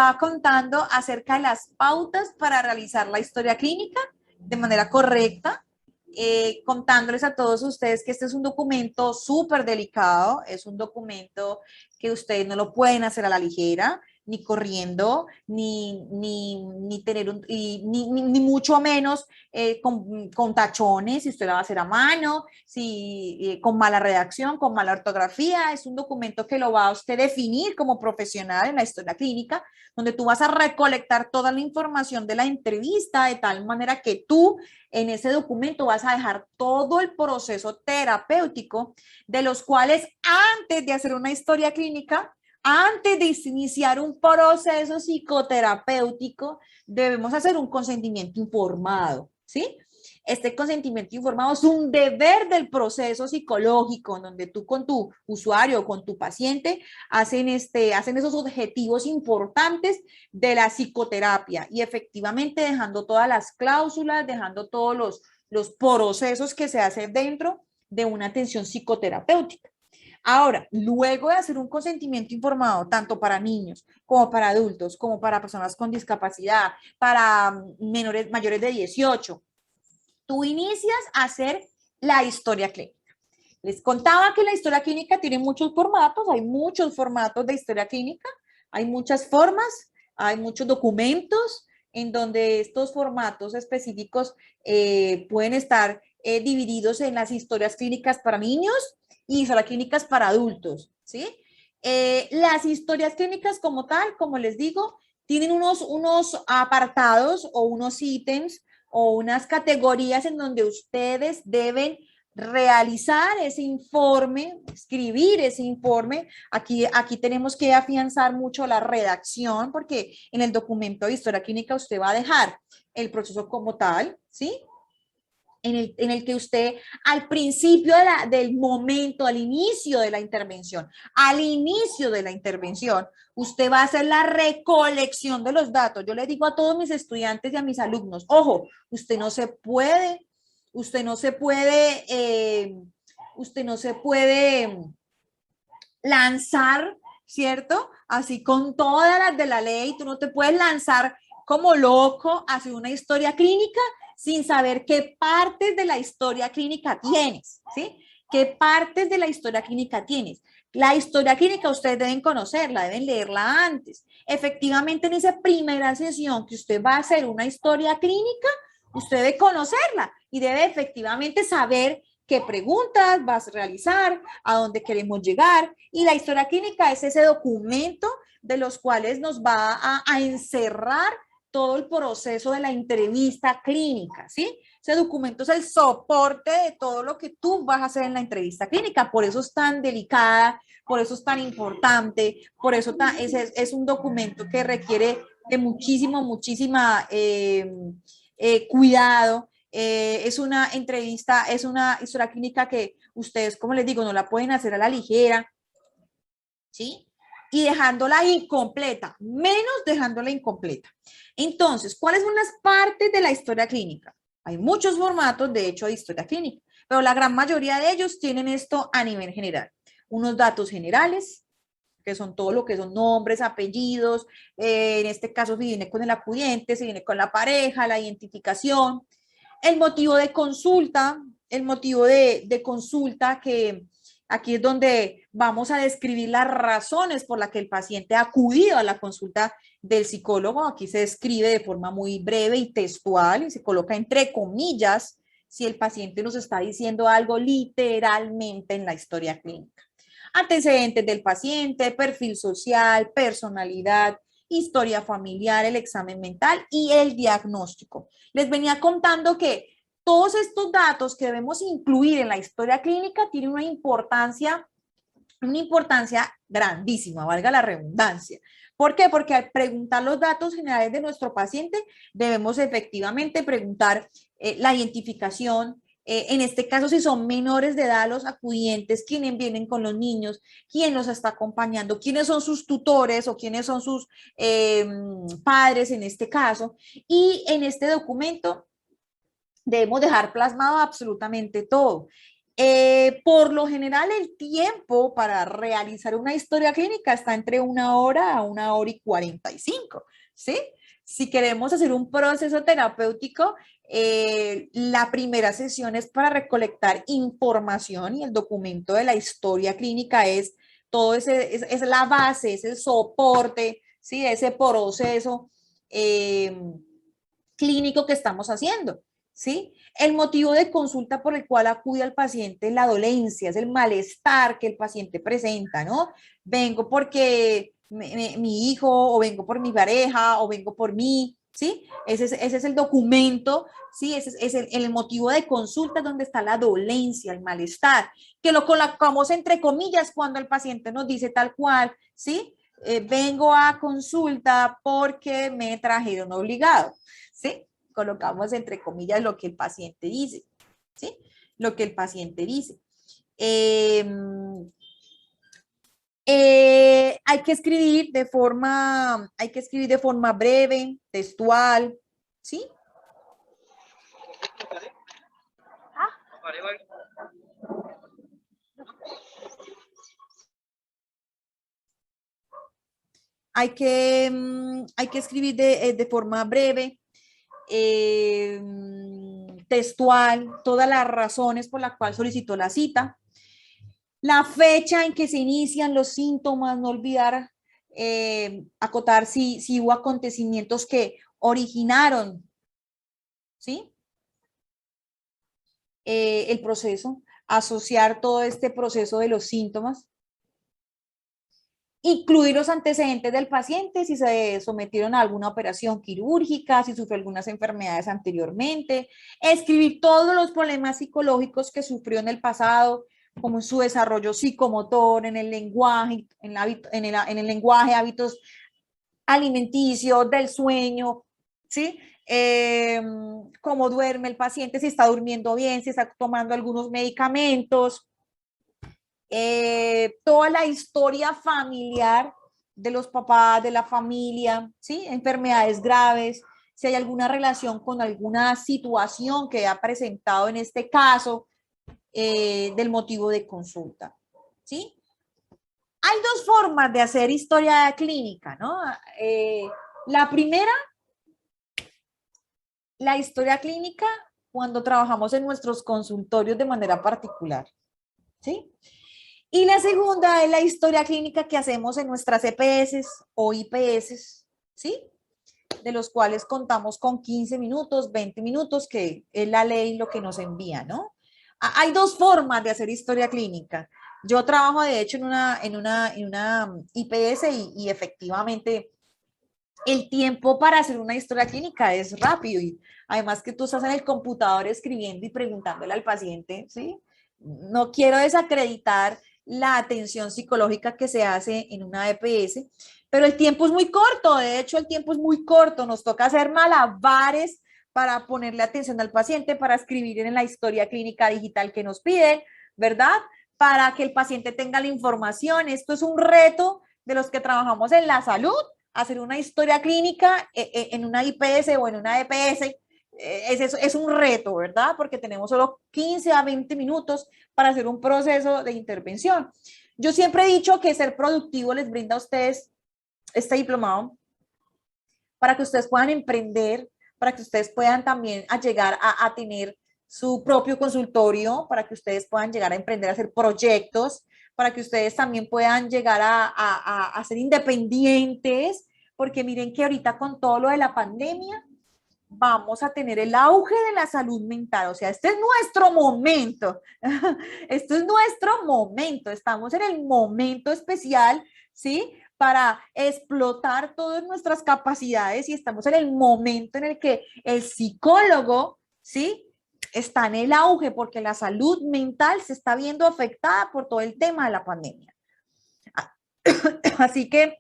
estaba contando acerca de las pautas para realizar la historia clínica de manera correcta, contándoles a todos ustedes que este es un documento súper delicado, es un documento que ustedes no lo pueden hacer a la ligera, ni corriendo, ni tener ni mucho menos con tachones, si usted la va a hacer a mano, si con mala redacción, con mala ortografía. Es un documento que lo va a usted definir como profesional en la historia clínica, donde tú vas a recolectar toda la información de la entrevista de tal manera que tú en ese documento vas a dejar todo el proceso terapéutico, de los cuales antes de hacer una historia clínica, antes de iniciar un proceso psicoterapéutico, debemos hacer un consentimiento informado, ¿sí? Este consentimiento informado es un deber del proceso psicológico, en donde tú con tu usuario, con tu paciente, hacen esos objetivos importantes de la psicoterapia y efectivamente dejando todas las cláusulas, dejando todos los procesos que se hacen dentro de una atención psicoterapéutica. Ahora, luego de hacer un consentimiento informado, tanto para niños como para adultos, como para personas con discapacidad, para mayores de 18, tú inicias a hacer la historia clínica. Les contaba que la historia clínica tiene muchos formatos, hay muchos formatos de historia clínica, hay muchas formas, hay muchos documentos en donde estos formatos específicos pueden estar divididos en las historias clínicas para niños y historias clínicas para adultos, ¿sí? Las historias clínicas como tal, como les digo, tienen unos apartados o unos ítems o unas categorías en donde ustedes deben realizar ese informe, escribir ese informe. Aquí tenemos que afianzar mucho la redacción, porque en el documento de historia clínica usted va a dejar el proceso como tal, ¿sí? En el que usted al principio del momento, al inicio de la intervención, usted va a hacer la recolección de los datos. Yo le digo a todos mis estudiantes y a mis alumnos, ojo, usted no se puede lanzar, ¿cierto? Así con todas las de la ley, tú no te puedes lanzar como loco a hacer una historia clínica sin saber qué partes de la historia clínica tienes, ¿sí? ¿Qué partes de la historia clínica tienes? La historia clínica ustedes deben conocerla, deben leerla antes. Efectivamente, en esa primera sesión que usted va a hacer una historia clínica, usted debe conocerla y debe efectivamente saber qué preguntas vas a realizar, a dónde queremos llegar. Y la historia clínica es ese documento de los cuales nos va a encerrar todo el proceso de la entrevista clínica, ¿sí? Ese documento es el soporte de todo lo que tú vas a hacer en la entrevista clínica, por eso es tan delicada, por eso es tan importante, por eso es un documento que requiere de muchísima cuidado. Es una entrevista, es una historia clínica que ustedes, como les digo, no la pueden hacer a la ligera, ¿sí? Y dejándola incompleta, menos dejándola incompleta. Entonces, ¿cuáles son las partes de la historia clínica? Hay muchos formatos, de hecho, de historia clínica, pero la gran mayoría de ellos tienen esto a nivel general. Unos datos generales, que son todo lo que son nombres, apellidos, en este caso si viene con el acudiente, si viene con la pareja, la identificación, el motivo de consulta, que aquí es donde vamos a describir las razones por las que el paciente ha acudido a la consulta del psicólogo. Aquí se describe de forma muy breve y textual y se coloca entre comillas si el paciente nos está diciendo algo literalmente en la historia clínica. Antecedentes del paciente, perfil social, personalidad, historia familiar, el examen mental y el diagnóstico. Les venía contando que todos estos datos que debemos incluir en la historia clínica tienen una importancia grandísima, valga la redundancia. ¿Por qué? Porque al preguntar los datos generales de nuestro paciente, debemos efectivamente preguntar la identificación, en este caso si son menores de edad los acudientes, quiénes vienen con los niños, quién los está acompañando, quiénes son sus tutores o quiénes son sus padres en este caso. Y en este documento debemos dejar plasmado absolutamente todo. Por lo general, el tiempo para realizar una historia clínica está entre 1 hora a 1 hora y 45, ¿sí? Si queremos hacer un proceso terapéutico, la primera sesión es para recolectar información y el documento de la historia clínica es todo es la base, es el soporte, ¿sí? Ese proceso clínico que estamos haciendo, ¿sí? El motivo de consulta por el cual acude al paciente es la dolencia, es el malestar que el paciente presenta, ¿no? Vengo porque mi hijo, o vengo por mi pareja, o vengo por mí, ¿sí? Ese es el documento, ¿sí? Ese es el motivo de consulta donde está la dolencia, el malestar, que lo colocamos entre comillas cuando el paciente nos dice tal cual, ¿sí? Vengo a consulta porque me trajeron obligado, ¿sí? Colocamos entre comillas lo que el paciente dice, ¿sí? Lo que el paciente dice. Hay que escribir de forma breve, textual, ¿sí? Hay que escribir de forma breve, textual, todas las razones por las cuales solicitó la cita, la fecha en que se inician los síntomas, no olvidar acotar si hubo acontecimientos que originaron, ¿sí? El proceso, asociar todo este proceso de los síntomas, incluir los antecedentes del paciente, si se sometieron a alguna operación quirúrgica, si sufrió algunas enfermedades anteriormente, escribir todos los problemas psicológicos que sufrió en el pasado, como en su desarrollo psicomotor, en el lenguaje, en el lenguaje, hábitos alimenticios, del sueño, ¿sí? Cómo duerme el paciente, si está durmiendo bien, si está tomando algunos medicamentos, toda la historia familiar de los papás, de la familia, ¿sí? Enfermedades graves, si hay alguna relación con alguna situación que ha presentado en este caso del motivo de consulta, ¿sí? Hay dos formas de hacer historia clínica, ¿no? La primera, la historia clínica cuando trabajamos en nuestros consultorios de manera particular, ¿sí? Y la segunda es la historia clínica que hacemos en nuestras EPS o IPS, ¿sí? De los cuales contamos con 15 minutos, 20 minutos, que es la ley lo que nos envía, ¿no? Hay dos formas de hacer historia clínica. Yo trabajo, de hecho, en una IPS y efectivamente el tiempo para hacer una historia clínica es rápido y además que tú estás en el computador escribiendo y preguntándole al paciente, ¿sí? No quiero desacreditar la atención psicológica que se hace en una EPS, pero el tiempo es muy corto, de hecho el tiempo es muy corto, nos toca hacer malabares para ponerle atención al paciente, para escribir en la historia clínica digital que nos piden, ¿verdad? Para que el paciente tenga la información. Esto es un reto de los que trabajamos en la salud, hacer una historia clínica en una IPS o en una EPS. Es un reto, ¿verdad? Porque tenemos solo 15 a 20 minutos para hacer un proceso de intervención. Yo siempre he dicho que ser productivo les brinda a ustedes este diplomado para que ustedes puedan emprender, para que ustedes puedan también llegar a tener su propio consultorio, para que ustedes puedan llegar a emprender, a hacer proyectos, para que ustedes también puedan llegar a ser independientes, porque miren que ahorita con todo lo de la pandemia, vamos a tener el auge de la salud mental, o sea, este es nuestro momento, esto es nuestro momento, estamos en el momento especial, ¿sí? Para explotar todas nuestras capacidades y estamos en el momento en el que el psicólogo, ¿sí? Está en el auge porque la salud mental se está viendo afectada por todo el tema de la pandemia. Así que,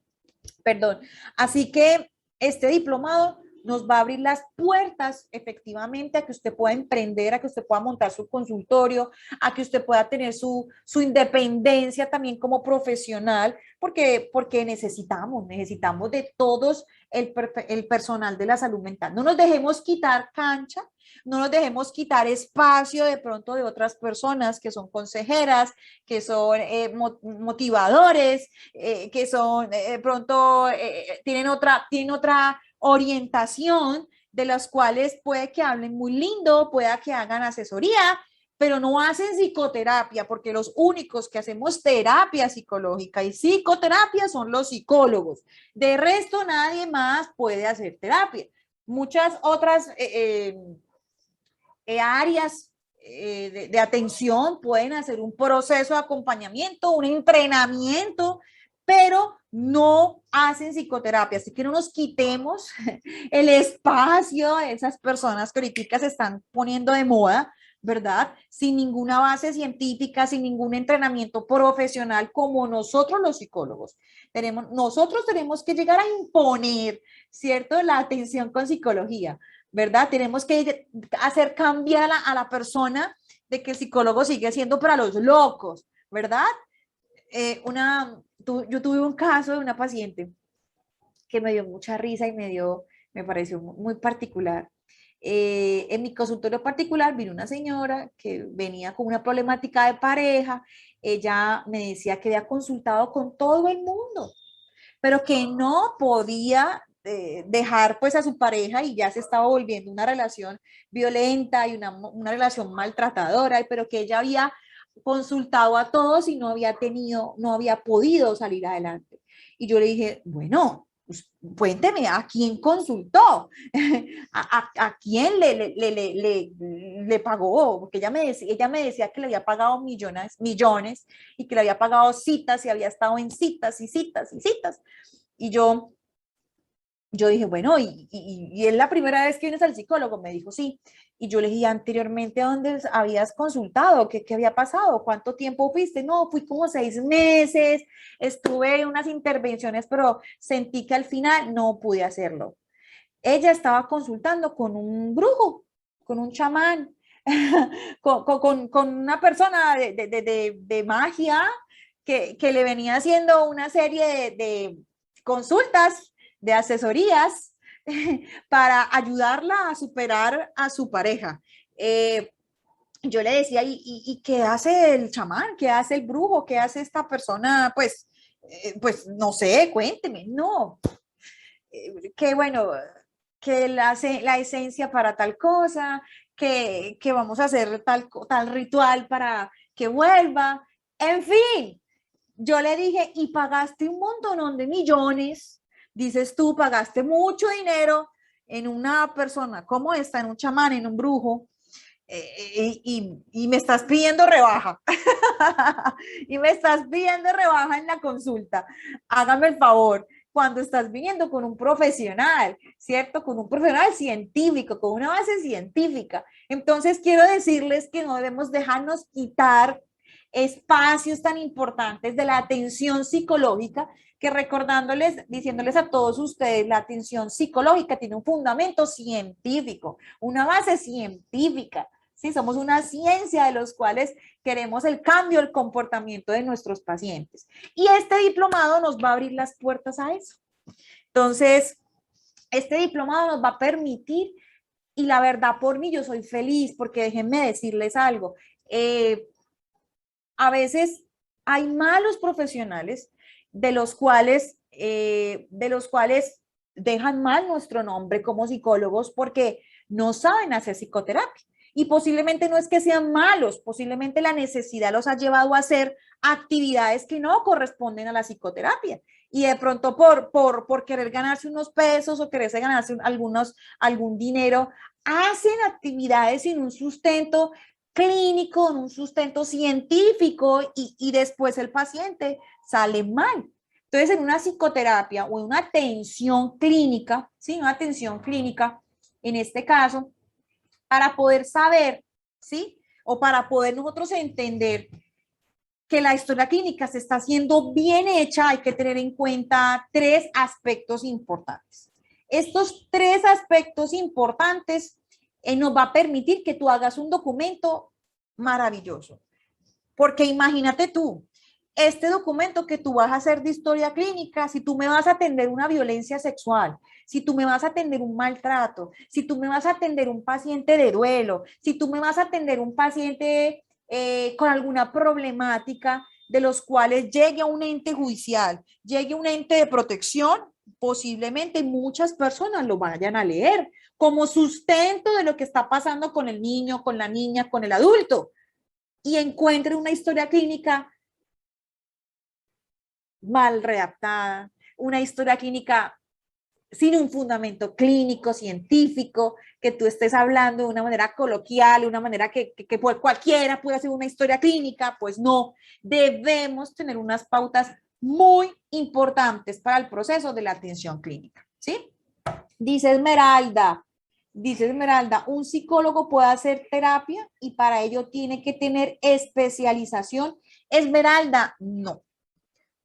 perdón, así que este diplomado nos va a abrir las puertas efectivamente a que usted pueda emprender, a que usted pueda montar su consultorio, a que usted pueda tener su independencia también como profesional, porque necesitamos de todos el personal de la salud mental. No nos dejemos quitar cancha, no nos dejemos quitar espacio de pronto de otras personas que son consejeras, que son motivadores, que son pronto tienen otra orientación, de las cuales puede que hablen muy lindo, pueda que hagan asesoría, pero no hacen psicoterapia, porque los únicos que hacemos terapia psicológica y psicoterapia son los psicólogos. De resto, nadie más puede hacer terapia. Muchas otras áreas de atención pueden hacer un proceso de acompañamiento, un entrenamiento, pero no hacen psicoterapia. Así que no nos quitemos el espacio de esas personas que ahorita se están poniendo de moda, ¿verdad? Sin ninguna base científica, sin ningún entrenamiento profesional como nosotros los psicólogos. Nosotros tenemos que llegar a imponer, ¿cierto? La atención con psicología, ¿verdad? Tenemos que hacer cambiar a la persona de que el psicólogo sigue siendo para los locos, ¿verdad? Yo tuve un caso de una paciente que me dio mucha risa y me pareció muy particular. En mi consultorio particular vino una señora que venía con una problemática de pareja. Ella me decía que había consultado con todo el mundo, pero que no podía dejar pues a su pareja y ya se estaba volviendo una relación violenta y una relación maltratadora, pero que ella había consultado a todos y no había podido salir adelante. Y yo le dije, bueno, pues, cuénteme, ¿a quién consultó? ¿A quién le pagó? Porque ella me decía que le había pagado millones y que le había pagado citas y había estado en citas y citas y citas. Y yo dije, bueno, y es la primera vez que vienes al psicólogo, me dijo, sí. Y yo le dije, anteriormente, ¿dónde habías consultado? ¿Qué había pasado? ¿Cuánto tiempo fuiste? No, fui como 6 meses, estuve en unas intervenciones, pero sentí que al final no pude hacerlo. Ella estaba consultando con un brujo, con un chamán, con una persona de magia que le venía haciendo una serie de consultas, de asesorías para ayudarla a superar a su pareja. Yo le decía, ¿y qué hace el chamán? ¿Qué hace el brujo? ¿Qué hace esta persona? Pues no sé, cuénteme. No, que bueno, que la esencia para tal cosa, que vamos a hacer tal ritual para que vuelva. En fin, yo le dije, y pagaste un montón de millones, dices tú, pagaste mucho dinero en una persona como esta, en un chamán, en un brujo, y me estás pidiendo rebaja. Y me estás pidiendo rebaja en la consulta. Hágame el favor, cuando estás viniendo con un profesional, ¿cierto? Con un profesional científico, con una base científica. Entonces, quiero decirles que no debemos dejarnos quitar espacios tan importantes de la atención psicológica, que recordándoles, diciéndoles a todos ustedes, la atención psicológica tiene un fundamento científico, una base científica. Sí, somos una ciencia de los cuales queremos el cambio del comportamiento de nuestros pacientes. Y este diplomado nos va a abrir las puertas a eso. Entonces, este diplomado nos va a permitir, y la verdad por mí yo soy feliz, porque déjenme decirles algo, a veces hay malos profesionales de los cuales dejan mal nuestro nombre como psicólogos porque no saben hacer psicoterapia. Y posiblemente no es que sean malos, posiblemente la necesidad los ha llevado a hacer actividades que no corresponden a la psicoterapia. Y de pronto por querer ganarse unos pesos o quererse ganarse algún dinero, hacen actividades sin un sustento clínico, en un sustento científico y después el paciente sale mal. Entonces, en una psicoterapia o en una atención clínica, ¿sí? Una atención clínica, en este caso, para poder saber, ¿sí? O para poder nosotros entender que la historia clínica se está haciendo bien hecha, hay que tener en cuenta 3 aspectos importantes. Estos tres aspectos importantes nos va a permitir que tú hagas un documento maravilloso. Porque imagínate tú, este documento que tú vas a hacer de historia clínica, si tú me vas a atender una violencia sexual, si tú me vas a atender un maltrato, si tú me vas a atender un paciente de duelo, si tú me vas a atender un paciente con alguna problemática de los cuales llegue a un ente judicial, llegue a un ente de protección, posiblemente muchas personas lo vayan a leer como sustento de lo que está pasando con el niño, con la niña, con el adulto, y encuentren una historia clínica mal redactada, una historia clínica sin un fundamento clínico, científico, que tú estés hablando de una manera coloquial, de una manera que cualquiera puede hacer una historia clínica, pues no, debemos tener unas pautas muy importantes para el proceso de la atención clínica, ¿sí? Dice Esmeralda, un psicólogo puede hacer terapia y para ello tiene que tener especialización. Esmeralda, no.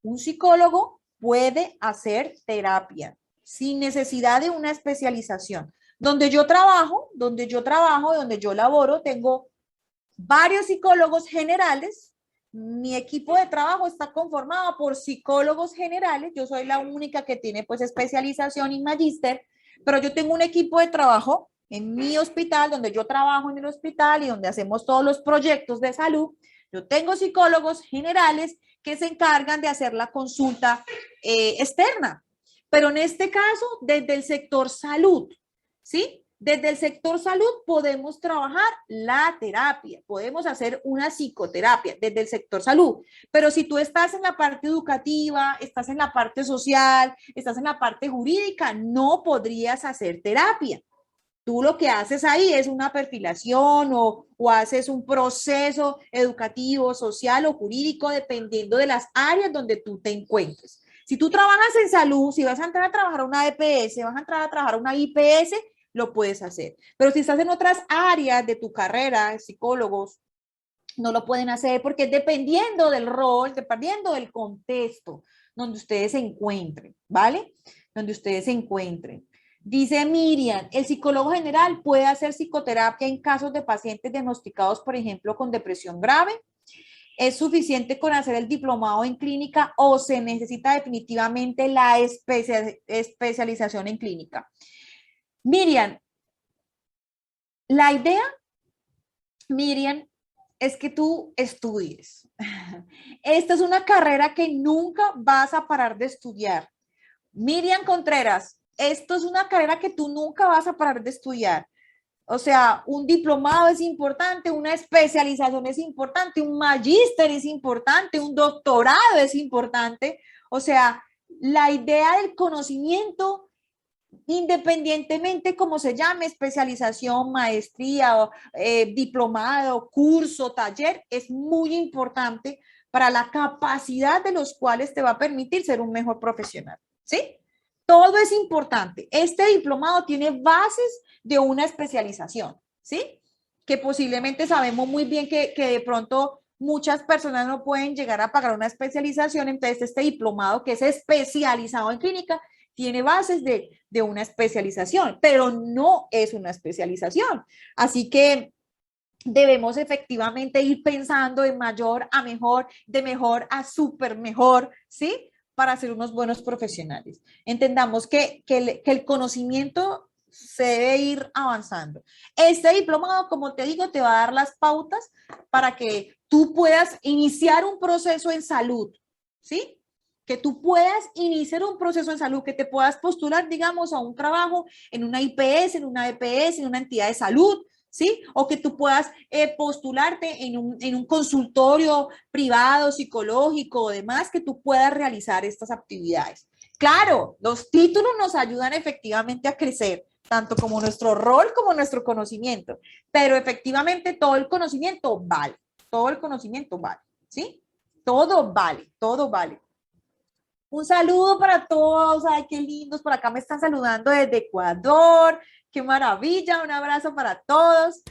Un psicólogo puede hacer terapia sin necesidad de una especialización. Donde yo trabajo, donde yo laboro, tengo varios psicólogos generales. Mi equipo de trabajo está conformado por psicólogos generales. Yo soy la única que tiene pues especialización y magíster, pero yo tengo un equipo de trabajo en mi hospital, donde yo trabajo en el hospital y donde hacemos todos los proyectos de salud. Yo tengo psicólogos generales que se encargan de hacer la consulta externa. Pero en este caso, desde el sector salud, ¿sí? Desde el sector salud podemos trabajar la terapia, podemos hacer una psicoterapia desde el sector salud, pero si tú estás en la parte educativa, estás en la parte social, estás en la parte jurídica, no podrías hacer terapia. Tú lo que haces ahí es una perfilación o haces un proceso educativo, social o jurídico, dependiendo de las áreas donde tú te encuentres. Si tú trabajas en salud, si vas a entrar a trabajar a una EPS, vas a entrar a trabajar a una IPS, lo puedes hacer. Pero si estás en otras áreas de tu carrera, psicólogos, no lo pueden hacer porque es dependiendo del rol, dependiendo del contexto donde ustedes se encuentren, ¿vale? Donde ustedes se encuentren. Dice Miriam, el psicólogo general puede hacer psicoterapia en casos de pacientes diagnosticados, por ejemplo, con depresión grave. ¿Es suficiente con hacer el diplomado en clínica o se necesita definitivamente la especialización en clínica? Miriam, la idea, Miriam, es que tú estudies. Esta es una carrera que nunca vas a parar de estudiar. Miriam Contreras, esto es una carrera que tú nunca vas a parar de estudiar. O sea, un diplomado es importante, una especialización es importante, un magíster es importante, un doctorado es importante. O sea, la idea del conocimiento, independientemente como se llame, especialización, maestría, diplomado, curso, taller, es muy importante para la capacidad de los cuales te va a permitir ser un mejor profesional, ¿sí? Todo es importante. Este diplomado tiene bases de una especialización, ¿sí? Que posiblemente sabemos muy bien que de pronto muchas personas no pueden llegar a pagar una especialización, entonces este diplomado que es especializado en clínica tiene bases de una especialización, pero no es una especialización. Así que debemos efectivamente ir pensando de mayor a mejor, de mejor a súper mejor, ¿sí? Para ser unos buenos profesionales. Entendamos que el conocimiento se debe ir avanzando. Este diplomado, como te digo, te va a dar las pautas para que tú puedas iniciar un proceso en salud, ¿sí? Que tú puedas iniciar un proceso en salud, que te puedas postular, digamos, a un trabajo en una IPS, en una EPS, en una entidad de salud, ¿sí? O que tú puedas postularte en un consultorio privado, psicológico o demás, que tú puedas realizar estas actividades. Claro, los títulos nos ayudan efectivamente a crecer, tanto como nuestro rol como nuestro conocimiento, pero efectivamente todo el conocimiento vale, ¿sí? Todo vale, todo vale. Un saludo para todos, ay, qué lindos, por acá me están saludando desde Ecuador, qué maravilla, un abrazo para todos.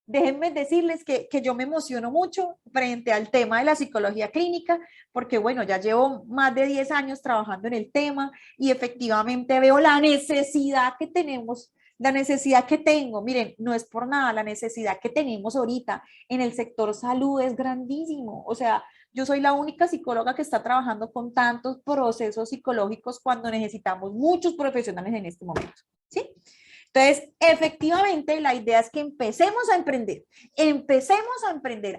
déjenme decirles que yo me emociono mucho frente al tema de la psicología clínica, porque bueno, ya llevo más de 10 años trabajando en el tema y efectivamente veo la necesidad que tenemos, la necesidad que tengo. Miren, no es por nada, la necesidad que tenemos ahorita en el sector salud es grandísimo. O sea, yo soy la única psicóloga que está trabajando con tantos procesos psicológicos cuando necesitamos muchos profesionales en este momento, ¿sí? Entonces, efectivamente, la idea es que empecemos a emprender,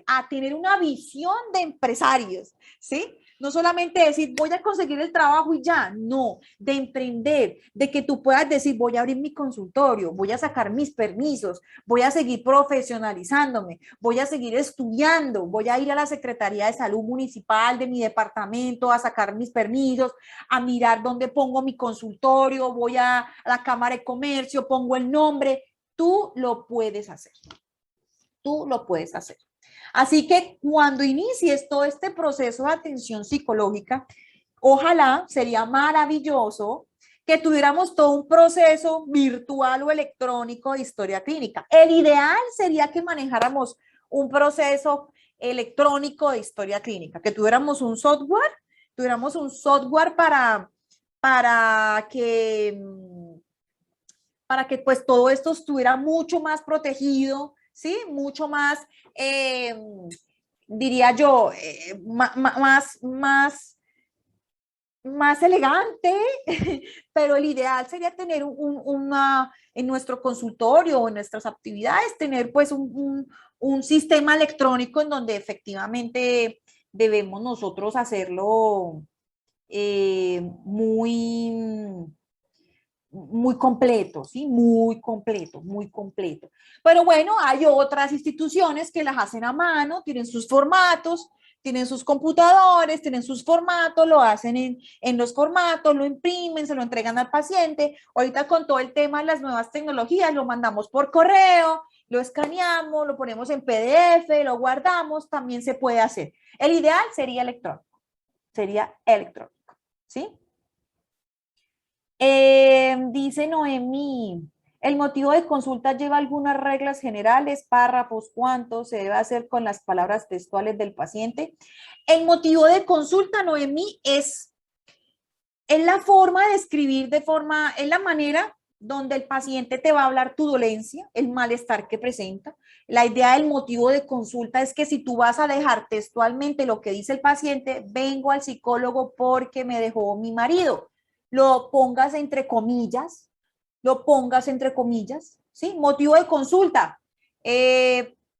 a tener una visión de empresarios, ¿sí? No solamente decir, voy a conseguir el trabajo y ya, no, de emprender, de que tú puedas decir, voy a abrir mi consultorio, voy a sacar mis permisos, voy a seguir profesionalizándome, voy a seguir estudiando, voy a ir a la Secretaría de Salud Municipal de mi departamento a sacar mis permisos, a mirar dónde pongo mi consultorio, voy a la Cámara de Comercio, pongo el nombre. Tú lo puedes hacer. Tú lo puedes hacer. Así que cuando inicies todo este proceso de atención psicológica, ojalá sería maravilloso que tuviéramos todo un proceso virtual o electrónico de historia clínica. El ideal sería que manejáramos un proceso electrónico de historia clínica, que tuviéramos un software para que, para que pues todo esto estuviera mucho más protegido, ¿sí? Mucho más, diría yo, más elegante, pero el ideal sería tener en nuestro consultorio o en nuestras actividades, tener pues un sistema electrónico en donde efectivamente debemos nosotros hacerlo muy, muy completo, ¿sí? Muy completo, muy completo. Pero bueno, hay otras instituciones que las hacen a mano, tienen sus formatos, tienen sus computadores, tienen sus formatos, lo hacen en los formatos, lo imprimen, se lo entregan al paciente. Ahorita con todo el tema de las nuevas tecnologías, lo mandamos por correo, lo escaneamos, lo ponemos en PDF, lo guardamos, también se puede hacer. El ideal sería electrónico, ¿sí? Dice Noemí, el motivo de consulta lleva algunas reglas generales, párrafos, cuánto se debe hacer con las palabras textuales del paciente. El motivo de consulta, Noemí, es la forma de escribir es la manera donde el paciente te va a hablar tu dolencia, el malestar que presenta. La idea del motivo de consulta es que si tú vas a dejar textualmente lo que dice el paciente, vengo al psicólogo porque me dejó mi marido, lo pongas entre comillas, ¿sí? Motivo de consulta,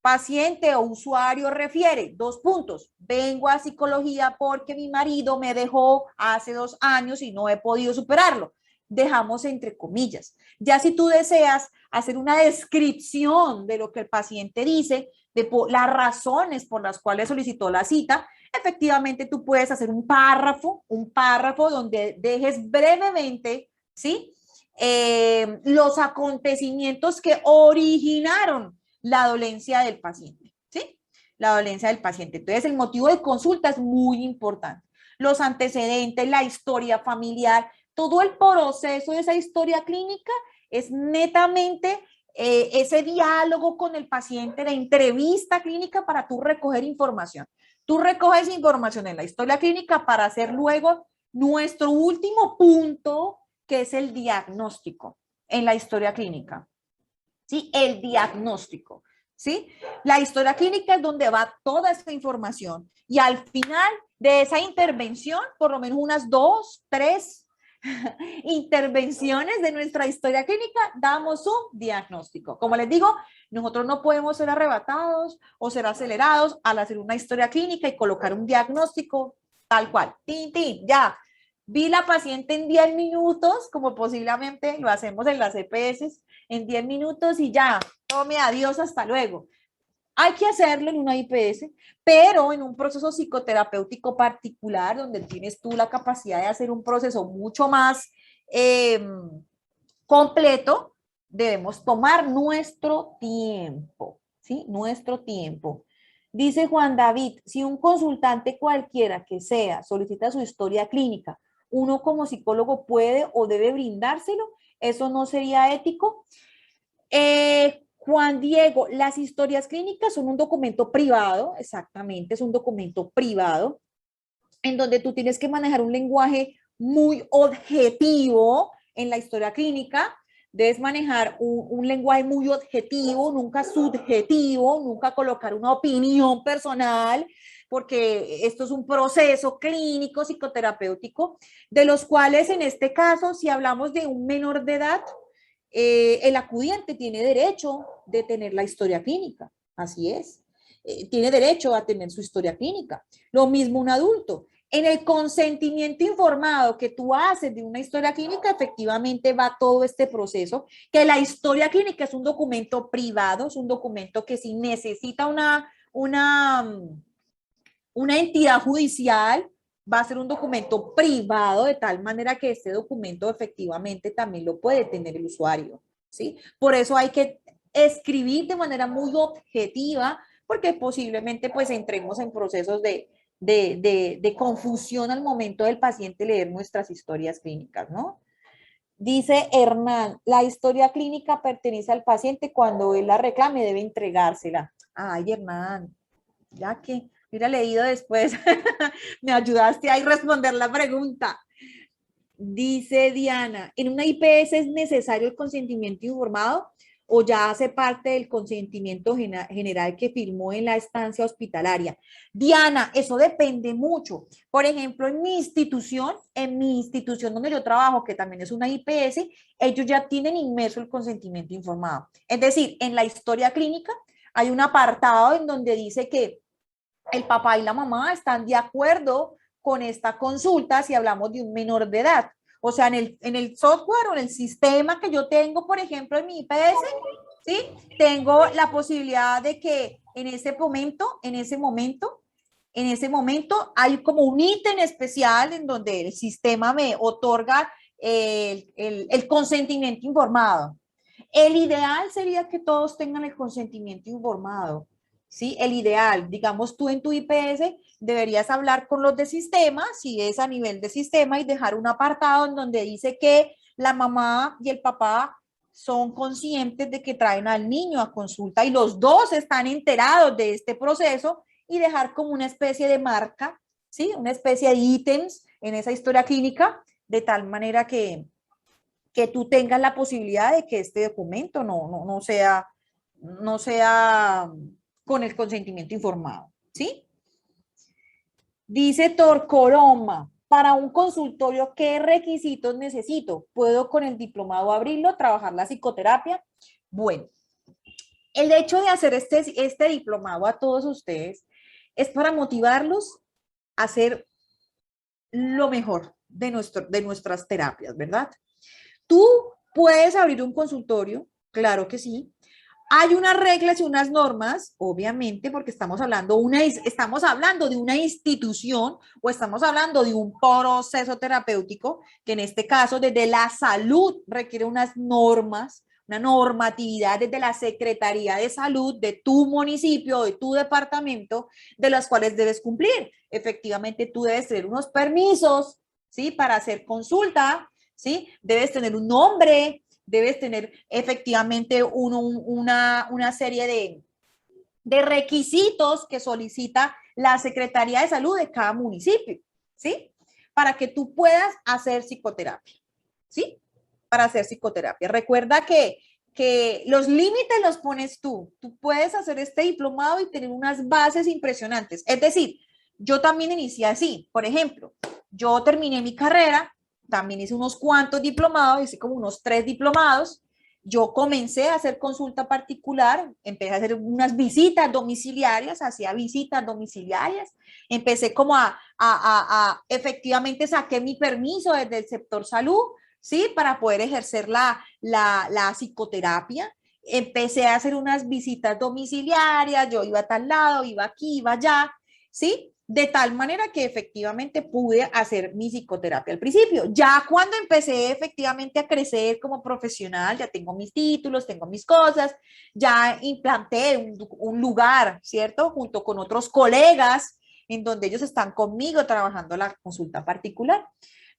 paciente o usuario refiere, 2 puntos, vengo a psicología porque mi marido me dejó hace 2 años y no he podido superarlo. Dejamos entre comillas. Ya si tú deseas hacer una descripción de lo que el paciente dice, de las razones por las cuales solicitó la cita, efectivamente tú puedes hacer un párrafo donde dejes brevemente, ¿sí? Los acontecimientos que originaron la dolencia del paciente, ¿sí? La dolencia del paciente. Entonces, el motivo de consulta es muy importante. Los antecedentes, la historia familiar, todo el proceso de esa historia clínica es netamente ese diálogo con el paciente, de entrevista clínica para tú recoger información. Tú recoges información en la historia clínica para hacer luego nuestro último punto, que es el diagnóstico en la historia clínica. ¿Sí? El diagnóstico. ¿Sí? La historia clínica es donde va toda esta información y al final de esa intervención, por lo menos unas 2, 3 intervenciones de nuestra historia clínica, damos un diagnóstico. Como les digo, nosotros no podemos ser arrebatados o ser acelerados al hacer una historia clínica y colocar un diagnóstico tal cual. Tin, tin, ya. Vi la paciente en 10 minutos, como posiblemente lo hacemos en las EPS, en 10 minutos y ya, tome adiós, hasta luego. Hay que hacerlo en una IPS, pero en un proceso psicoterapéutico particular, donde tienes tú la capacidad de hacer un proceso mucho más completo, debemos tomar nuestro tiempo, ¿sí? Nuestro tiempo. Dice Juan David, si un consultante cualquiera que sea solicita su historia clínica, uno como psicólogo puede o debe brindárselo, ¿eso no sería ético? Juan Diego, las historias clínicas son un documento privado, exactamente, es un documento privado, en donde tú tienes que manejar un lenguaje muy objetivo en la historia clínica. Debes manejar un lenguaje muy objetivo, nunca subjetivo, nunca colocar una opinión personal, porque esto es un proceso clínico, psicoterapéutico, de los cuales en este caso, si hablamos de un menor de edad, el acudiente tiene derecho de tener la historia clínica, así es, tiene derecho a tener su historia clínica. Lo mismo un adulto. En el consentimiento informado que tú haces de una historia clínica, efectivamente va todo este proceso, que la historia clínica es un documento privado, es un documento que si necesita una entidad judicial, va a ser un documento privado, de tal manera que este documento efectivamente también lo puede tener el usuario, ¿sí? Por eso hay que escribir de manera muy objetiva, porque posiblemente pues entremos en procesos de confusión al momento del paciente leer nuestras historias clínicas, ¿no? Dice Hernán, la historia clínica pertenece al paciente cuando él la reclame, debe entregársela. Ay, Hernán, ya que hubiera leído después, me ayudaste a responder la pregunta. Dice Diana, ¿en una IPS es necesario el consentimiento informado o ya hace parte del consentimiento general que firmó en la estancia hospitalaria? Diana, eso depende mucho. Por ejemplo, en mi institución donde yo trabajo, que también es una IPS, ellos ya tienen inmerso el consentimiento informado. Es decir, en la historia clínica hay un apartado en donde dice que el papá y la mamá están de acuerdo con esta consulta si hablamos de un menor de edad. O sea, en el software o en el sistema que yo tengo, por ejemplo, en mi IPS, ¿sí? Tengo la posibilidad de que en ese momento hay como un ítem especial en donde el sistema me otorga el consentimiento informado. El ideal sería que todos tengan el consentimiento informado, ¿sí? El ideal, digamos tú en tu IPS deberías hablar con los de sistema, si es a nivel de sistema, y dejar un apartado en donde dice que la mamá y el papá son conscientes de que traen al niño a consulta y los dos están enterados de este proceso y dejar como una especie de marca, ¿sí? Una especie de ítems en esa historia clínica, de tal manera que tú tengas la posibilidad de que este documento no sea con el consentimiento informado, ¿sí? Dice Torcoroma, para un consultorio, ¿qué requisitos necesito? ¿Puedo con el diplomado abrirlo, trabajar la psicoterapia? Bueno, el hecho de hacer este diplomado a todos ustedes es para motivarlos a hacer lo mejor de nuestras terapias, ¿verdad? Tú puedes abrir un consultorio, claro que sí. Hay unas reglas y unas normas, obviamente, porque estamos hablando de una institución o estamos hablando de un proceso terapéutico que en este caso desde la salud requiere unas normas, una normatividad desde la Secretaría de Salud de tu municipio, de tu departamento, de las cuales debes cumplir. Efectivamente, tú debes tener unos permisos, ¿sí? Para hacer consulta, ¿sí? Debes tener un nombre, debes tener efectivamente una serie de requisitos que solicita la Secretaría de Salud de cada municipio, ¿sí? Para que tú puedas hacer psicoterapia, ¿sí? Para hacer psicoterapia. Recuerda que los límites los pones tú. Tú puedes hacer este diplomado y tener unas bases impresionantes. Es decir, yo también inicié así. Por ejemplo, yo terminé mi carrera, también hice unos cuantos diplomados, hice como unos 3 diplomados. Yo comencé a hacer consulta particular, empecé a hacer unas visitas domiciliarias, hacía visitas domiciliarias, empecé como efectivamente saqué mi permiso desde el sector salud, ¿sí? Para poder ejercer la psicoterapia. Empecé a hacer unas visitas domiciliarias, yo iba a tal lado, iba aquí, iba allá, ¿sí? De tal manera que efectivamente pude hacer mi psicoterapia al principio. Ya cuando empecé efectivamente a crecer como profesional, ya tengo mis títulos, tengo mis cosas, ya implanté un lugar, ¿cierto? Junto con otros colegas en donde ellos están conmigo trabajando la consulta particular.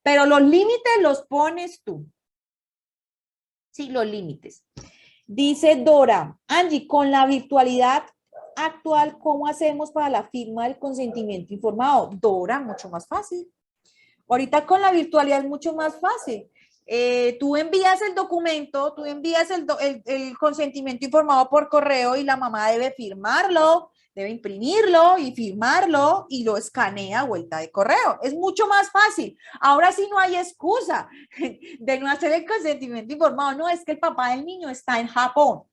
Pero los límites los pones tú. Sí, los límites. Dice Dora, Angie, con la virtualidad actual, ¿cómo hacemos para la firma del consentimiento informado? Dora, mucho más fácil. Ahorita con la virtualidad es mucho más fácil. Tú envías el documento, tú envías el consentimiento informado por correo y la mamá debe firmarlo, debe imprimirlo y firmarlo y lo escanea a vuelta de correo. Es mucho más fácil. Ahora sí no hay excusa de no hacer el consentimiento informado. No, es que el papá del niño está en Japón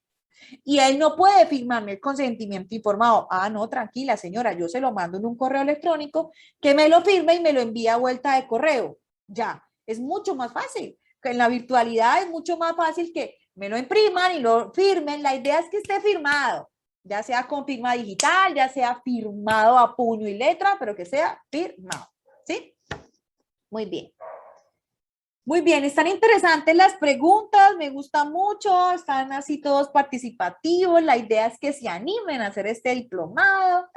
y él no puede firmarme el consentimiento informado. Ah, no, tranquila, señora, yo se lo mando en un correo electrónico que me lo firme y me lo envía a vuelta de correo. Ya, es mucho más fácil. En la virtualidad es mucho más fácil que me lo impriman y lo firmen. La idea es que esté firmado, ya sea con firma digital, ya sea firmado a puño y letra, pero que sea firmado. ¿Sí? Muy bien. Muy bien, están interesantes las preguntas, me gusta mucho, están así todos participativos, la idea es que se animen a hacer este diplomado,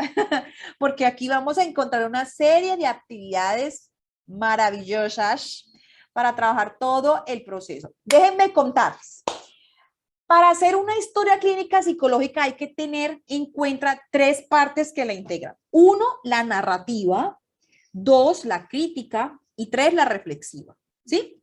porque aquí vamos a encontrar una serie de actividades maravillosas para trabajar todo el proceso. Déjenme contarles. Para hacer una historia clínica psicológica hay que tener en cuenta tres partes que la integran. Uno, la narrativa, dos, la crítica y tres, la reflexiva. ¿Sí?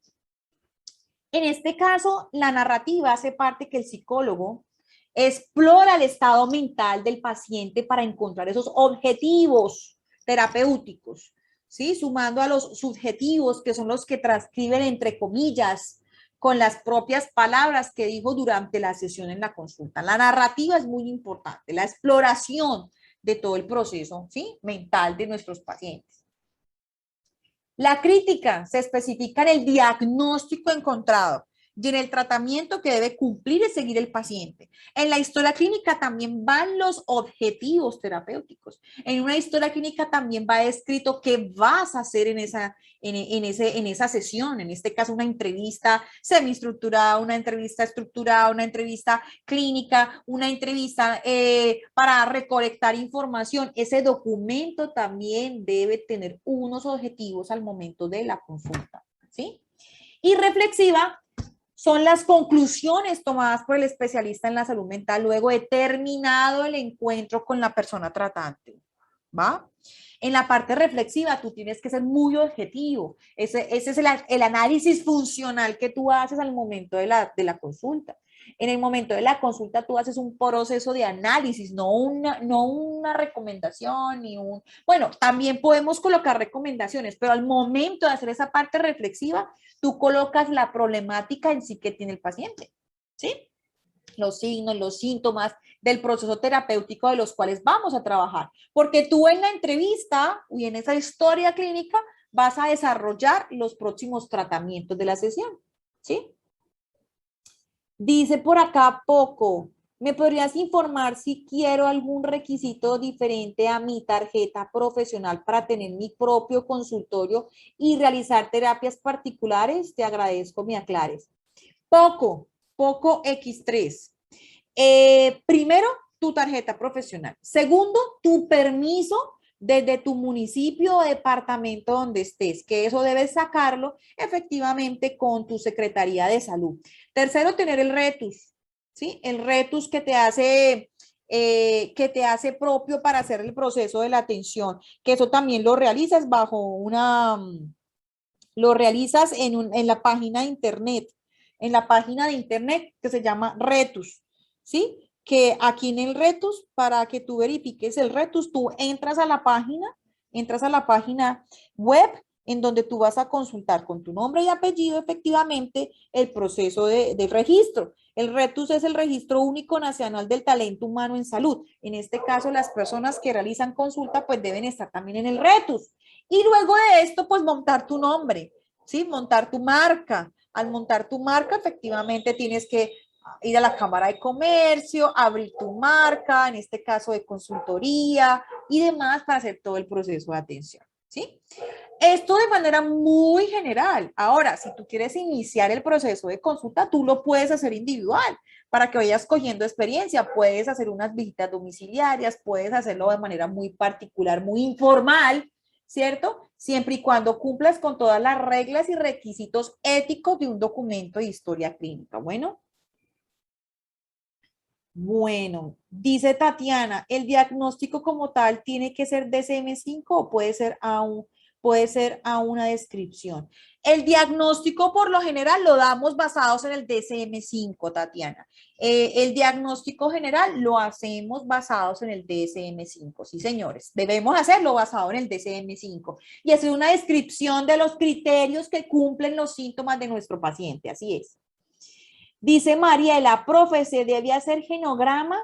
En este caso, la narrativa hace parte que el psicólogo explora el estado mental del paciente para encontrar esos objetivos terapéuticos, ¿sí? Sumando a los subjetivos, que son los que transcriben entre comillas con las propias palabras que dijo durante la sesión en la consulta. La narrativa es muy importante, la exploración de todo el proceso, ¿sí? Mental de nuestros pacientes. La crítica se especifica en el diagnóstico encontrado y en el tratamiento que debe cumplir y seguir el paciente. En la historia clínica también van los objetivos terapéuticos. En una historia clínica también va escrito qué vas a hacer en esa sesión. En este caso, una entrevista semiestructurada, una entrevista estructurada, una entrevista clínica, una entrevista para recolectar información. Ese documento también debe tener unos objetivos al momento de la consulta, ¿sí? Y reflexiva son las conclusiones tomadas por el especialista en la salud mental luego de terminado el encuentro con la persona tratante, ¿va? En la parte reflexiva tú tienes que ser muy objetivo. Ese es el análisis funcional que tú haces al momento de la consulta. En el momento de la consulta tú haces un proceso de análisis, no una recomendación, ni un... Bueno, también podemos colocar recomendaciones, pero al momento de hacer esa parte reflexiva, tú colocas la problemática en sí que tiene el paciente, ¿sí? Los signos, los síntomas del proceso terapéutico de los cuales vamos a trabajar. Porque tú en la entrevista y en esa historia clínica vas a desarrollar los próximos tratamientos de la sesión, ¿sí? Dice por acá Poco, ¿me podrías informar si quiero algún requisito diferente a mi tarjeta profesional para tener mi propio consultorio y realizar terapias particulares? Te agradezco, me aclares. Poco X3. Primero, tu tarjeta profesional. Segundo, tu permiso desde tu municipio o departamento donde estés, que eso debes sacarlo efectivamente con tu Secretaría de Salud. Tercero, tener el RETUS, ¿sí? El RETUS que te hace propio para hacer el proceso de la atención, que eso también lo realizas lo realizas en la página de internet, que se llama RETUS, ¿sí? Que aquí en el RETUS, para que tú verifiques el RETUS, tú entras a la página web en donde tú vas a consultar con tu nombre y apellido efectivamente el proceso de registro. El RETUS es el Registro Único Nacional del Talento Humano en Salud. En este caso, las personas que realizan consulta pues deben estar también en el RETUS. Y luego de esto, pues montar tu nombre, ¿sí? Montar tu marca. Al montar tu marca, efectivamente tienes que ir a la Cámara de Comercio, abrir tu marca, en este caso de consultoría y demás para hacer todo el proceso de atención, ¿sí? Esto de manera muy general. Ahora, si tú quieres iniciar el proceso de consulta, tú lo puedes hacer individual para que vayas cogiendo experiencia. Puedes hacer unas visitas domiciliarias, puedes hacerlo de manera muy particular, muy informal, ¿cierto? Siempre y cuando cumplas con todas las reglas y requisitos éticos de un documento de historia clínica. Bueno, Bueno, dice Tatiana, ¿el diagnóstico como tal tiene que ser DSM-5 o puede ser a una descripción? El diagnóstico por lo general lo damos basados en el DSM-5, Tatiana. El diagnóstico general lo hacemos basados en el DSM-5, sí señores. Debemos hacerlo basado en el DSM-5 y hacer una descripción de los criterios que cumplen los síntomas de nuestro paciente, así es. Dice Mariela, profe, ¿se debe hacer genograma?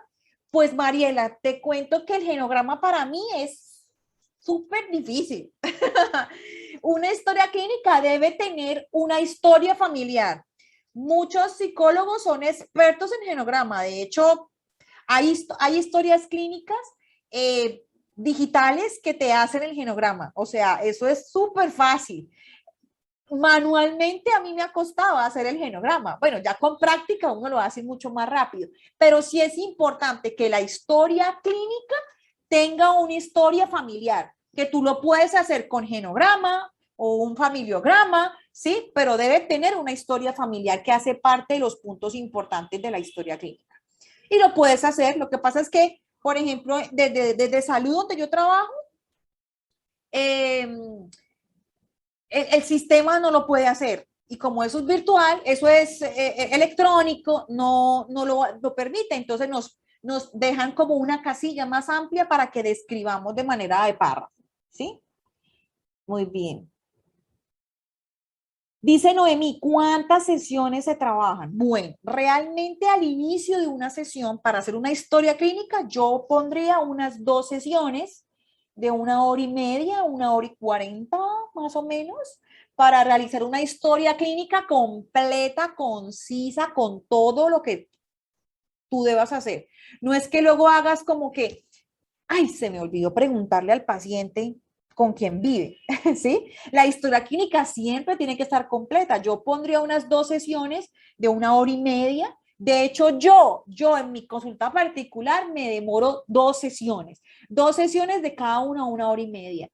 Pues Mariela, te cuento que el genograma para mí es súper difícil. Una historia clínica debe tener una historia familiar. Muchos psicólogos son expertos en genograma. De hecho, hay historias clínicas digitales que te hacen el genograma. O sea, eso es súper fácil. Manualmente a mí me ha costado hacer el genograma. Bueno, ya con práctica uno lo hace mucho más rápido, pero sí es importante que la historia clínica tenga una historia familiar, que tú lo puedes hacer con genograma o un familiograma, ¿sí? Pero debe tener una historia familiar que hace parte de los puntos importantes de la historia clínica. Y lo puedes hacer, lo que pasa es que, por ejemplo, desde salud donde yo trabajo, eh, el sistema no lo puede hacer. Y como eso es virtual, eso es electrónico, no lo permite. Entonces nos dejan como una casilla más amplia para que describamos de manera de párrafo. ¿Sí? Muy bien. Dice Noemí, ¿cuántas sesiones se trabajan? Bueno, realmente al inicio de una sesión, para hacer una historia clínica, yo pondría unas 2 sesiones de 1 hora y media, 1 hora y 40, más o menos, para realizar una historia clínica completa, concisa, con todo lo que tú debas hacer. No es que luego hagas como que, ay, se me olvidó preguntarle al paciente con quién vive, ¿sí? La historia clínica siempre tiene que estar completa. Yo pondría unas 2 sesiones de 1 hora y media. De hecho, yo en mi consulta particular me demoro 2 sesiones de cada 1 hora y media.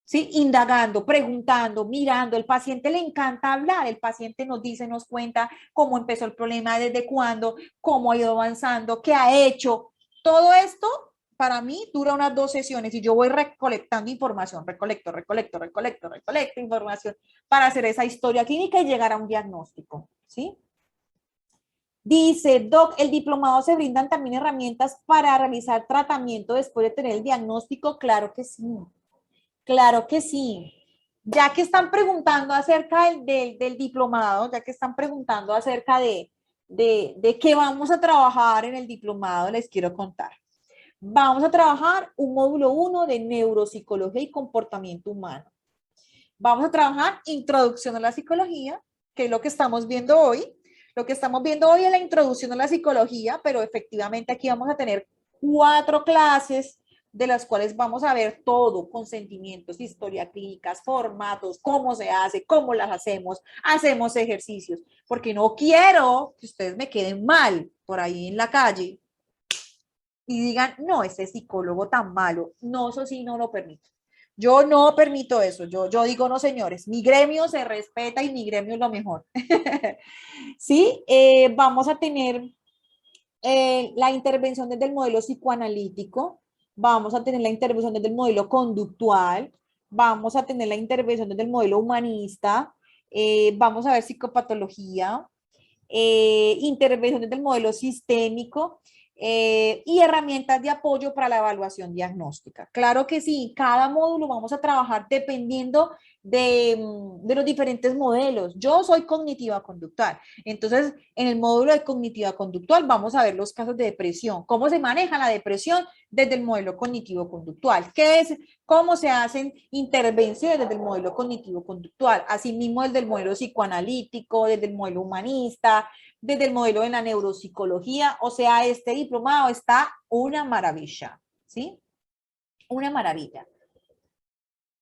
¿Sí? Indagando, preguntando, mirando. El paciente le encanta hablar, el paciente nos dice, nos cuenta cómo empezó el problema, desde cuándo, cómo ha ido avanzando, qué ha hecho. Todo esto para mí dura unas 2 sesiones y yo voy recolectando información, recolecto información para hacer esa historia clínica y llegar a un diagnóstico, ¿sí? Dice, Doc, ¿el diplomado se brindan también herramientas para realizar tratamiento después de tener el diagnóstico? Claro que sí. Claro que sí. Ya que están preguntando acerca del diplomado, ya que están preguntando acerca de qué vamos a trabajar en el diplomado, les quiero contar. Vamos a trabajar un módulo 1 de neuropsicología y comportamiento humano. Vamos a trabajar introducción a la psicología, que es lo que estamos viendo hoy. Lo que estamos viendo hoy es la introducción a la psicología, pero efectivamente aquí vamos a tener 4 clases de las cuales vamos a ver todo, consentimientos, historia clínicas, formatos, cómo se hace, cómo las hacemos ejercicios, porque no quiero que ustedes me queden mal por ahí en la calle y digan, no, ese psicólogo tan malo. No, eso sí no lo permito. Yo no permito eso. Yo digo, no, señores, mi gremio se respeta y mi gremio es lo mejor. Sí, vamos a tener la intervención desde el modelo psicoanalítico, vamos a tener la intervención desde el modelo conductual, vamos a tener la intervención desde el modelo humanista, vamos a ver psicopatología, intervención desde el modelo sistémico y herramientas de apoyo para la evaluación diagnóstica. Claro que sí, cada módulo vamos a trabajar dependiendo de los diferentes modelos. Yo soy cognitiva conductual, entonces en el módulo de cognitiva conductual vamos a ver los casos de depresión, cómo se maneja la depresión desde el modelo cognitivo conductual, qué es, cómo se hacen intervenciones desde el modelo cognitivo conductual, asimismo desde el modelo psicoanalítico, desde el modelo humanista, desde el modelo de la neuropsicología. O sea, este diplomado está una maravilla, ¿sí? Una maravilla.